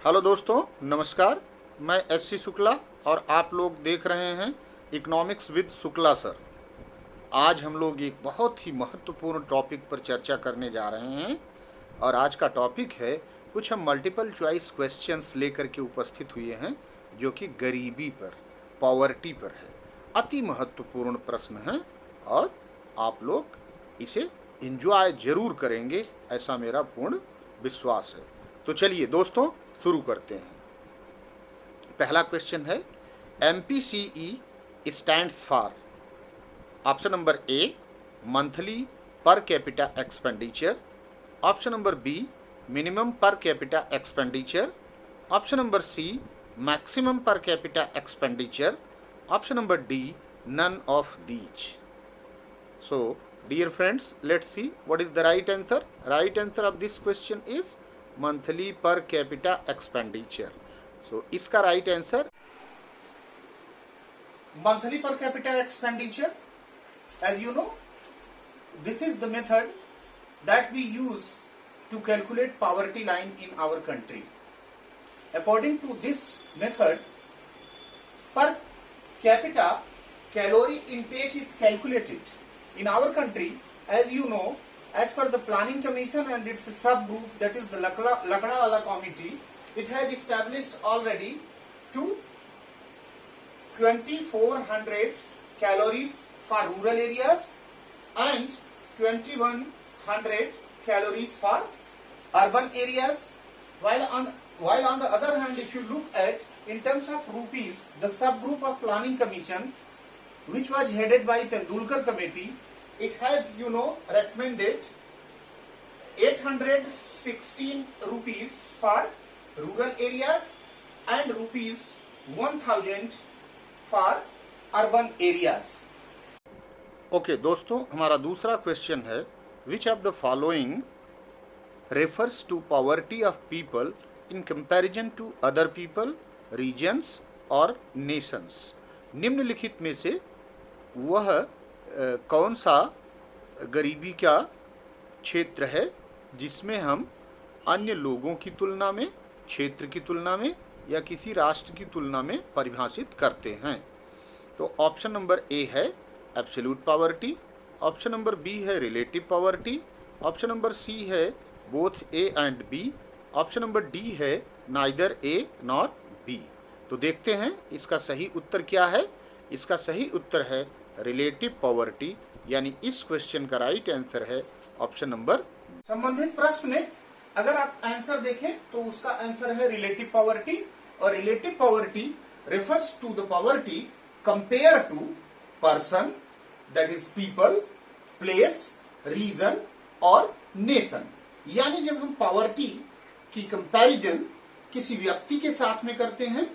Hello दोस्तों, नमस्कार। मैं एस.सी. शुक्ला और आप लोग देख रहे हैं इकोनॉमिक्स विद शुक्ला सर। आज हम लोग एक बहुत ही महत्वपूर्ण टॉपिक पर चर्चा करने जा रहे हैं और आज का टॉपिक है, कुछ हम मल्टीपल चॉइस क्वेश्चंस लेकर के उपस्थित हुए हैं जो कि गरीबी पर, पॉवर्टी पर है। अति महत्वपूर्ण प्रश्न है और आप लोग इसे एंजॉय जरूर करेंगे, ऐसा मेरा पूर्ण विश्वास है। तो चलिए दोस्तों, शुरू करते हैं। पहला क्वेश्चन है, MPCE stands for. Option number A, monthly per capita expenditure. Option number B, minimum per capita expenditure. Option number C, maximum per capita expenditure. Option number D, none of these. So dear friends, let's see what is the right answer. Right answer of this question is monthly per capita expenditure. So इसका right answer monthly per capita expenditure. As you know, this is the method that we use to calculate poverty line in our country. According to this method, per capita calorie intake is calculated in our country. As you know, as per the Planning Commission and its subgroup, that is the Lakdawala Committee, it has established already to 2400 calories for rural areas and 2100 calories for urban areas. While on the other hand, if you look at in terms of rupees, the subgroup of Planning Commission, which was headed by Tendulkar Committee, it has recommended 816 rupees for rural areas and rupees 1000 for urban areas. Okay दोस्तों, हमारा दूसरा question है, which of the following refers to poverty of people in comparison to other people, regions और nations. निम्नलिखित में से वह कौन सा गरीबी का क्षेत्र है जिसमें हम अन्य लोगों की तुलना में, क्षेत्र की तुलना में या किसी राष्ट्र की तुलना में परिभाषित करते हैं। तो ऑप्शन नंबर ए है absolute poverty, option number B है relative poverty, option number C है both A and B, option number D है नाइदर ए नॉर बी। तो देखते हैं इसका सही उत्तर क्या है। इसका सही उत्तर है रिलेटिव पॉवर्टी, यानी इस क्वेश्चन का राइट आंसर है ऑप्शन नंबर। संबंधित प्रश्न में अगर आप आंसर देखें तो उसका आंसर है रिलेटिव पॉवर्टी, और relative poverty refers to the poverty compare to person, that is people, place, region और नेशन। यानी जब हम पॉवर्टी की कंपैरिजन किसी व्यक्ति के साथ में करते हैं,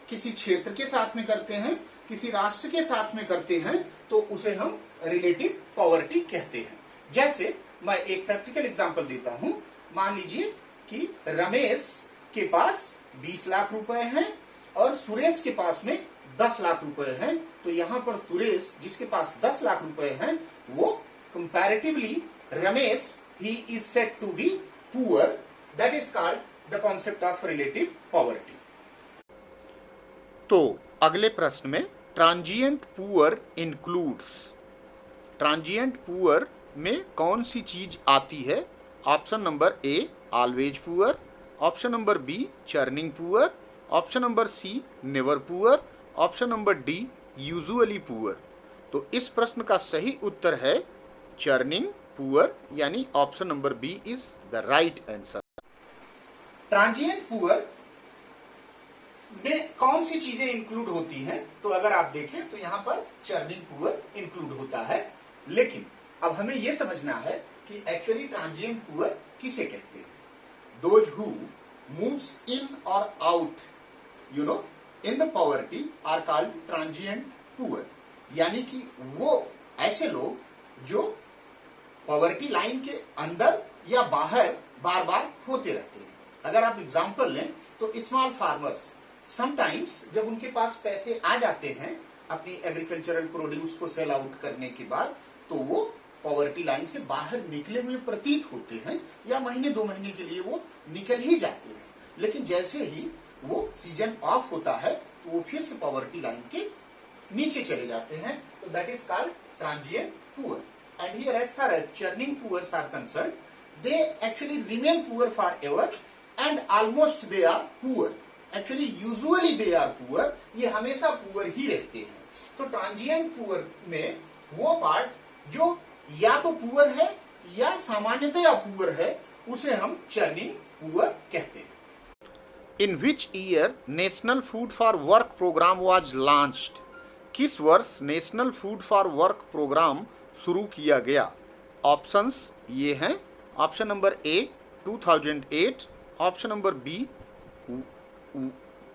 किसी क्षेत्र के साथ में करते हैं, किसी राष्ट्र के साथ में करते हैं, तो उसे हम रिलेटिव पॉवर्टी कहते हैं। जैसे मैं एक प्रैक्टिकल एग्जांपल देता हूं। मान लीजिए कि रमेश के पास 20 लाख रुपए हैं और सुरेश के पास में 10 लाख रुपए हैं। तो यहां पर सुरेश, जिसके पास 10 लाख रुपए हैं, वो comparatively Ramesh, he is said to be poor. That is called the concept of relative poverty. तो अगले प्रश्न में transient poor includes. Transient poor में कौन सी चीज आती है? Option number A always poor, option number B churning poor, option number C never poor, option number D usually poor. तो इस प्रश्न का सही उत्तर है चर्निंग पुअर, यानी option number B is the right answer. Transient poor में कौन सी चीजें इंक्लूड होती हैं? तो अगर आप देखें तो यहाँ पर चर्निंग पुअर इंक्लूड होता है। लेकिन अब हमें यह समझना है कि एक्चुअली ट्रांजिएंट पुअर किसे कहते हैं। दोज हु मूव्स इन और out in the poverty are called transient poor. यानी कि वो ऐसे लोग जो पॉवर्टी लाइन के अंदर या बाहर बार बार होते रहते हैं। अगर आप एग्जाम्पल लें तो स्मॉल फार्मर्स, समटाइम्स जब उनके पास पैसे आ जाते हैं अपनी एग्रीकल्चरल प्रोड्यूस को सेल आउट करने के बाद, तो वो पॉवर्टी लाइन से बाहर निकले हुए प्रतीत होते हैं, या महीने 2 महीने के लिए वो निकल ही जाते हैं। लेकिन जैसे ही वो सीजन ऑफ होता है तो वो फिर से पॉवर्टी लाइन के नीचे चले जाते हैं, तो that is called transient poor. And here as far as churning poors are concerned, they actually remain poor for ever and almost they are poor. Actually usually they are poor, ये हमेशा poor ही रहते हैं। तो transient poor में वो part जो या तो पुअर है या सामान्यतया पुअर है, उसे हम चर्निंग पुअर कहते हैं। In which year national food for work program was launched? किस वर्ष national food for work program शुरू किया गया? ऑप्शंस ये हैं। Option number A 2008, option number B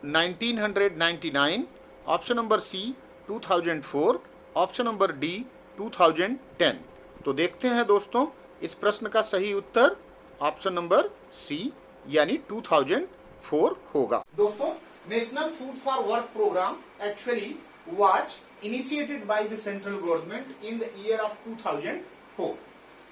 1999, option number C 2004, option number D 2010। तो देखते हैं दोस्तों, इस प्रश्न का सही उत्तर ऑप्शन नंबर सी यानी 2004 होगा। दोस्तों, national food for work programme actually was initiated by the central government in the year of 2004।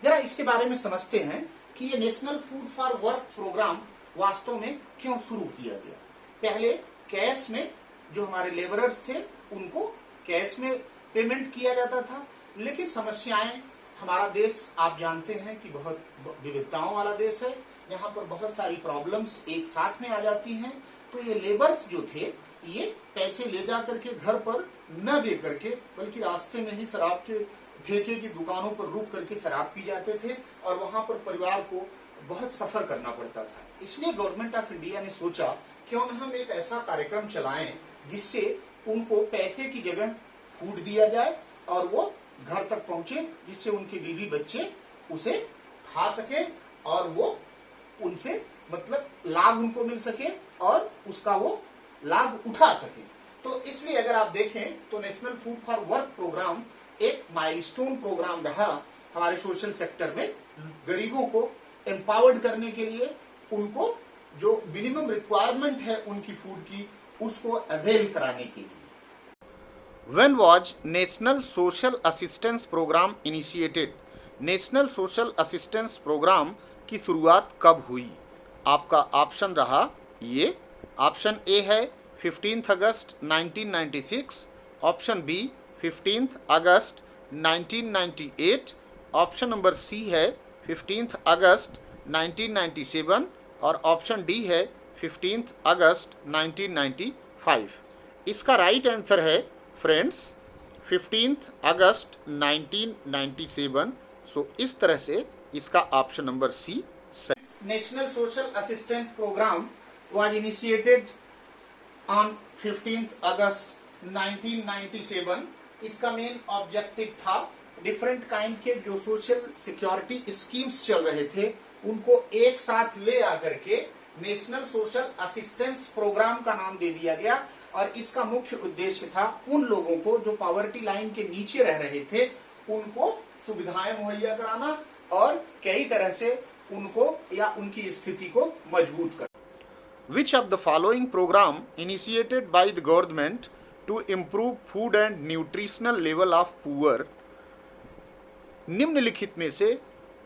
जरा इसके बारे में समझते हैं कि ये national food for work programme वास्तव में क्यों शुरू किया गया। पहले कैश में जो हमारे लेबरर्स थे उनको कैश में पेमेंट किया जाता था, लेकिन समस्याएं, हमारा देश आप जानते हैं कि बहुत विविधताओं वाला देश है, यहाँ पर बहुत सारी प्रॉब्लम्स एक साथ में आ जाती हैं। तो ये लेबर्स जो थे ये पैसे ले जा करके घर पर न दे करके, बल्कि रास्ते में ही शराब के ठेके की दुकानों पर रुक करके शराब पी जाते थे और वहां पर परिवार को बहुत सफर करना पड़ता था। इसलिए गवर्नमेंट ऑफ इंडिया ने सोचा क्यों न हम एक ऐसा कार्यक्रम चलाएं जिससे उनको पैसे की जगह फूड दिया जाए और वो घर तक पहुंचे, जिससे उनके बीवी बच्चे उसे खा सके और वो उनसे मतलब लाभ उनको मिल सके और उसका वो लाभ उठा सके। तो इसलिए अगर आप देखें तो national food for work programme एक माइलस्टोन प्रोग्राम रहा हमारे सोशल सेक्टर में, गरीबों को एम्पावर्ड करने के लिए, उनको जो मिनिमम रिक्वायरमेंट है उनकी फूड की उसको अवेल कराने के लिए। When was national social assistance programme initiated? National social assistance programme की शुरुआत कब हुई? आपका ऑप्शन रहा ये। ऑप्शन ए है 15 अगस्त 1996, ऑप्शन बी 15 अगस्त 1998, ऑप्शन नंबर सी है 15 अगस्त 1997 और ऑप्शन डी है 15 अगस्त 1995। इसका राइट आंसर है फ्रेंड्स 15 अगस्त 1997। सो इस तरह से इसका ऑप्शन नंबर सी सही। National social assistance programme was initiated on 15 अगस्त 1997। इसका मेन ऑब्जेक्टिव था डिफरेंट काइंड के जो सोशल सिक्योरिटी स्कीम्स चल रहे थे उनको एक साथ ले आकर के नेशनल सोशल असिस्टेंस प्रोग्राम का नाम दे दिया गया। और इसका मुख्य उद्देश्य था उन लोगों को जो पॉवर्टी लाइन के नीचे रह रहे थे उनको सुविधाएं मुहैया कराना और कई तरह से उनको या उनकी स्थिति को मजबूत करना। Which of the following program initiated by the government to improve food and nutritional level of poor? निम्नलिखित में से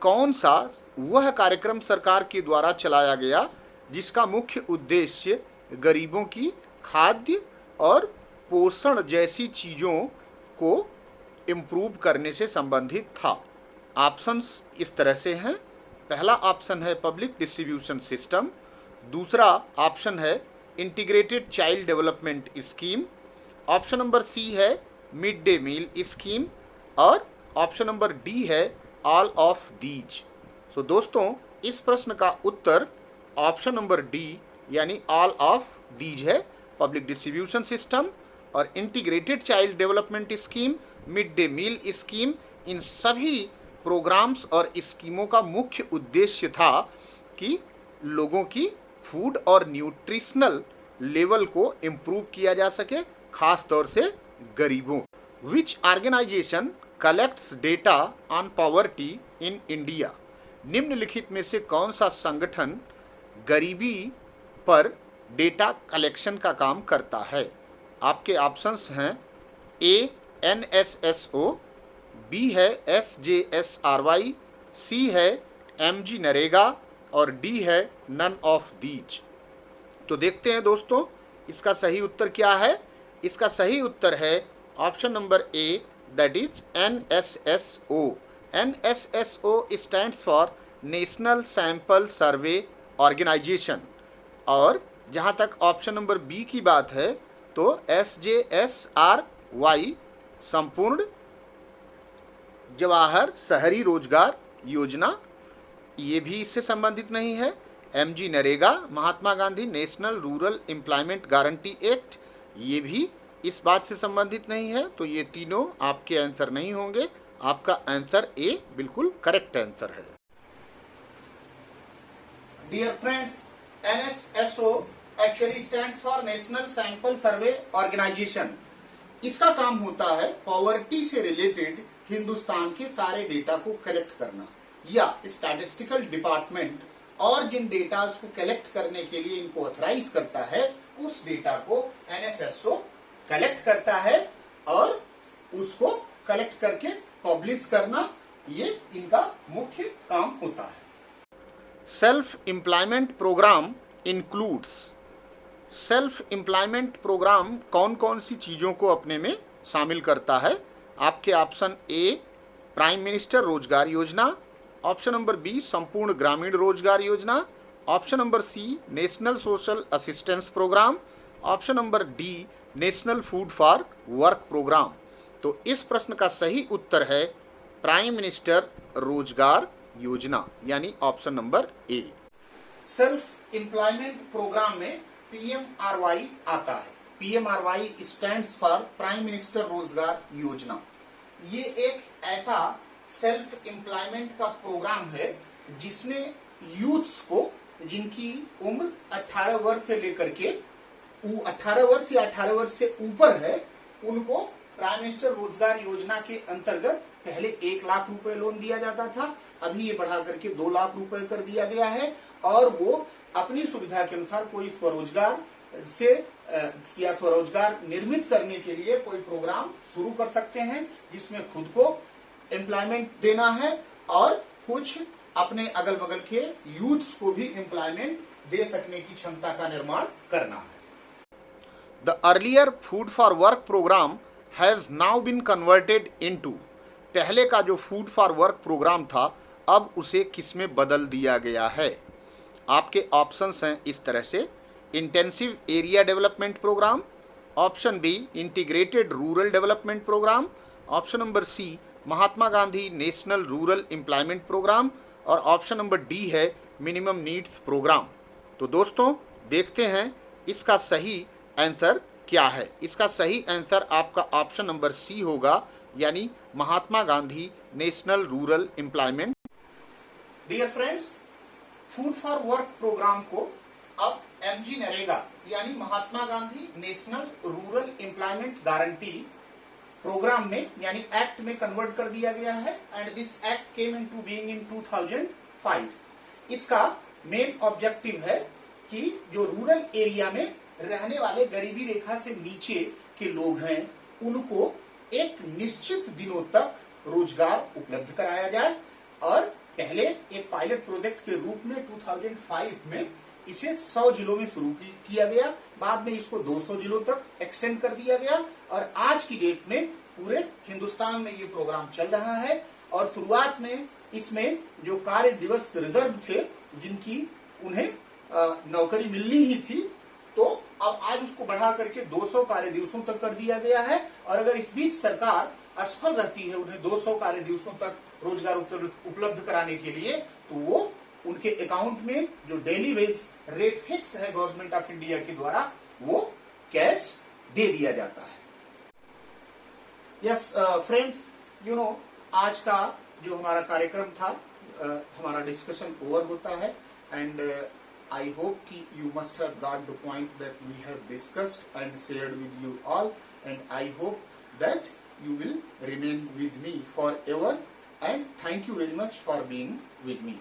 कौन सा वह कार्यक्रम सरकार के द्वारा चलाया गया जिसका मुख्य उद्देश्य गरीबों की खाद्य और पोषण जैसी चीज़ों को इम्प्रूव करने से संबंधित था? ऑप्शंस इस तरह से हैं। पहला ऑप्शन है पब्लिक डिस्ट्रीब्यूशन सिस्टम, दूसरा ऑप्शन है integrated child development scheme, option number C है मिड डे मील स्कीम और ऑप्शन नंबर डी है ऑल ऑफ दीज। सो दोस्तों, इस प्रश्न का उत्तर ऑप्शन नंबर डी यानी ऑल ऑफ दीज है। पब्लिक डिस्ट्रीब्यूशन सिस्टम और integrated child development scheme, mid day meal scheme, इन सभी प्रोग्राम्स और स्कीमों का मुख्य उद्देश्य था कि लोगों की फूड और न्यूट्रिशनल लेवल को इम्प्रूव किया जा सके, खास तौर से गरीबों। Which organization collects data on poverty in India? निम्नलिखित में से कौन सा संगठन गरीबी पर डेटा कलेक्शन का काम करता है? आपके ऑप्शंस हैं ए NSSO, बी है SJSRY, सी है MG नरेगा और डी है नन ऑफ दीज। तो देखते हैं दोस्तों इसका सही उत्तर क्या है। इसका सही उत्तर है option number A, that is NSSO। NSSO stands for national sample survey organisation. और जहाँ तक ऑप्शन नंबर बी की बात है तो SJSRY संपूर्ण जवाहर शहरी रोजगार योजना, ये भी इससे संबंधित नहीं है। MG NREGA, Mahatma Gandhi national rural employment guarantee act, ये भी इस बात से संबंधित नहीं है। तो ये तीनों आपके आंसर नहीं होंगे। आपका आंसर ए बिल्कुल करेक्ट आंसर है। Dear friends, NSSO actually stands for national sample survey organisation. इसका काम होता है पॉवर्टी से रिलेटेड हिंदुस्तान के सारे डेटा को कलेक्ट करना, या स्टैटिस्टिकल डिपार्टमेंट और जिन डेटा को कलेक्ट करने के लिए इनको ऑथराइज करता है उस डेटा को NSSO कलेक्ट करता है और उसको कलेक्ट करके पब्लिश करना, ये इनका मुख्य काम होता है। Self employment programme includes. Self employment programme कौन कौन सी चीज़ों को अपने में शामिल करता है? आपके option A prime minister Rozgar Yojana, option number B संपूर्ण Grameen Rozgar Yojana, option number C national social assistance programme, option number D national food for work programme. तो इस प्रश्न का सही उत्तर है प्राइम मिनिस्टर रोजगार योजना, यानी option number A. Self employment programme में PMRY आता है। PMRY stands for prime minister Rozgar Yojana. ये एक ऐसा सेल्फ एम्प्लॉयमेंट का प्रोग्राम है जिसमें यूथ्स को, जिनकी उम्र 18 वर्ष से लेकर के 18 वर्ष या 18 वर्ष से ऊपर है, उनको प्राइम मिनिस्टर रोजगार योजना के अंतर्गत पहले 1 लाख रुपए लोन दिया जाता था, अभी ये बढ़ा करके 2 लाख रुपए कर दिया गया है। और वो अपनी सुविधा के अनुसार कोई स्वरोजगार से या स्वरोजगार निर्मित करने के लिए कोई प्रोग्राम शुरू कर सकते हैं जिसमें खुद को एम्प्लॉयमेंट देना है और कुछ अपने अगल बगल के यूथ्स को भी एम्प्लॉयमेंट दे सकने की क्षमता का निर्माण करना है। The earlier food for work programme has now been converted into. पहले का जो फूड फॉर वर्क प्रोग्राम था अब उसे किस में बदल दिया गया है? आपके ऑप्शंस हैं इस तरह से: intensive area development programme, option B integrated rural development programme, option number C Mahatma Gandhi national rural employment programme, और ऑप्शन नंबर डी है मिनिमम नीड्स प्रोग्राम। तो दोस्तों देखते हैं इसका सही आंसर क्या है। इसका सही आंसर आपका ऑप्शन नंबर सी होगा, यानी Mahatma Gandhi national rural employment. Dear friends, food for work program को अब MG नरेगा यानी Mahatma Gandhi national rural employment guarantee program में यानी एक्ट में कन्वर्ट कर दिया गया है and this act came into being in 2005। इसका मेन ऑब्जेक्टिव है कि जो रूरल एरिया में रहने वाले गरीबी रेखा से नीचे के लोग हैं उनको एक निश्चित दिनों तक रोजगार उपलब्ध कराया जाए। और पहले एक पायलट प्रोजेक्ट के रूप में 2005 में इसे 100 जिलों में शुरू किया गया, बाद में इसको 200 जिलों तक एक्सटेंड कर दिया गया और आज की डेट में पूरे हिंदुस्तान में ये प्रोग्राम चल रहा है। और शुरुआत में इसमें जो कार्य दिवस रिजर्व थे जिनकी उन्हें नौकरी मिलनी ही थी, तो अब आज उसको बढ़ा करके 200 कार्य दिवसों तक कर दिया गया है। और अगर इस बीच सरकार असफल रहती है उन्हें 200 कार्य दिवसों तक रोजगार उपलब्ध कराने के लिए, तो वो उनके अकाउंट में जो डेली वेज रेट फिक्स है गवर्नमेंट ऑफ इंडिया के द्वारा वो कैश दे दिया जाता है। यस फ्रेंड्स, यू नो आज का जो हमारा कार्यक्रम था हमारा डिस्कशन ओवर होता है एंड I hope कि you must have got the point that we have discussed and shared with you all, and I hope that you will remain with me forever, and thank you very much for being with me.